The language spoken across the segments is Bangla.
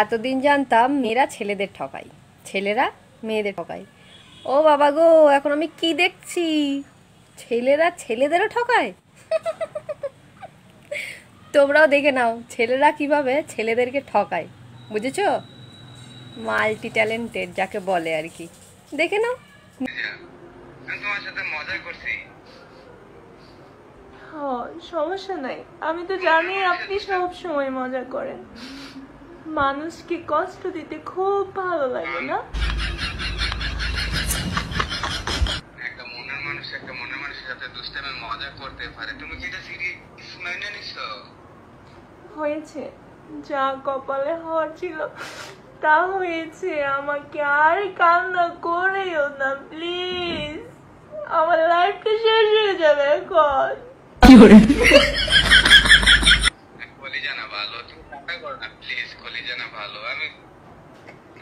এতদিন জানতাম মেয়েরা ছেলেদের ঠকায়, ছেলেরা মেয়েদের ঠকায়। ও বাবা গো, এখন আমি কি দেখছি, ছেলেরা ছেলেদেরও ঠকায়। তোমরাও দেখে নাও ছেলেরা কিভাবে ছেলেদেরকে ঠকায়, বুঝেছো? মাল্টি ট্যালেন্টেড যাকে বলে আর কি, দেখে নাও। আমি তোমার সাথে মজা করছি। সমস্যা নাই, আমি তো জানি আপনি সব সময় মজা করেন। মানুষকে কষ্ট দিতে খুব ভালো লাগে না? একটা মনের মানুষের সাথে দুষ্টামি মজা করতে পারে, তুমি কি এটা সিরিয়াস মেনে নিছো? হয়েছে, যা কপালে হওয়ার ছিল তা হয়েছে। আমাকে আর কান্না করেও না প্লিজ, আমার লাইফটা শেষ হয়ে যাবে এখন। কলিজা না ভালো, তুমি মজা করো না প্লিজ। কলিজা না ভালো, আমি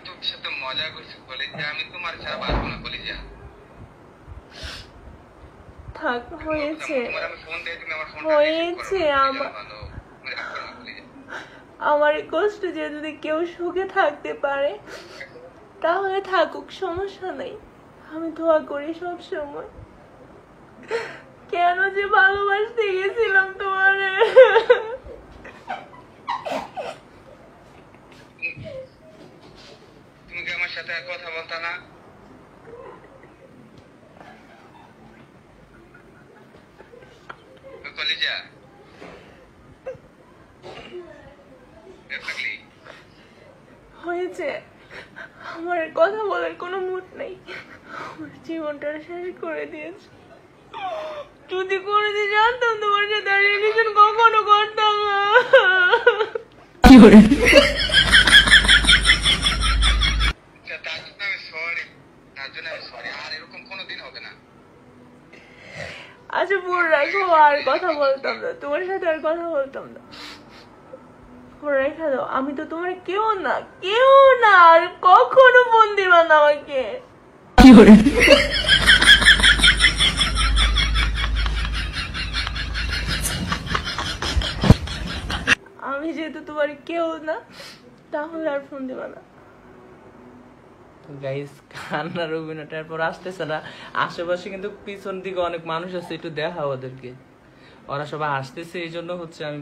তোমার সাথে মজা করছি কলিজা, আমি তোমার ছাড়া বাঁচবো না কলিজা। থাক, হয়েছে আমি ফোন দিয়ে তুমি আমার ফোনটা হয়েছে। আমার এই কষ্ট যে যদি কেউ সুখে থাকতে পারে তাহলে থাকুক, সমস্যা নেই। আমি দোয়া করি সব সময়। কেন যে ভালোবাসতে গেছিলাম তোমারে। তুমি কি আমার সাথে আর কথা বলতা না? কলিজা হয়েছে, আমার কথা বলার কোনো মুড নেই। আমার জীবনটা শেষ করে দিয়েছে। যদি কোনোদিন জানতাম তোমার সাথে আর রিলেশন কখনো করতাম না। আচ্ছা ফোন রাখো, আর কথা বলতাম না তোমার সাথে, আর কথা বলতাম না। ফোন রেখে দাও, আমি তো তোমার কেউ না, কেউ না, আর কখনো ফোন দিবা না আমাকে। আমি যেহেতু তোমার কেউ না, তাহলে আর ফোন দিবা না। গাইস, কান্নার অভিনয়টার পর আসতেছে না। আশেপাশে কিন্তু পিছন দিকে অনেক মানুষ আছে, একটু দেখা ওদেরকে, ওরা সবাই আসতেছে, এই জন্য হচ্ছে আমি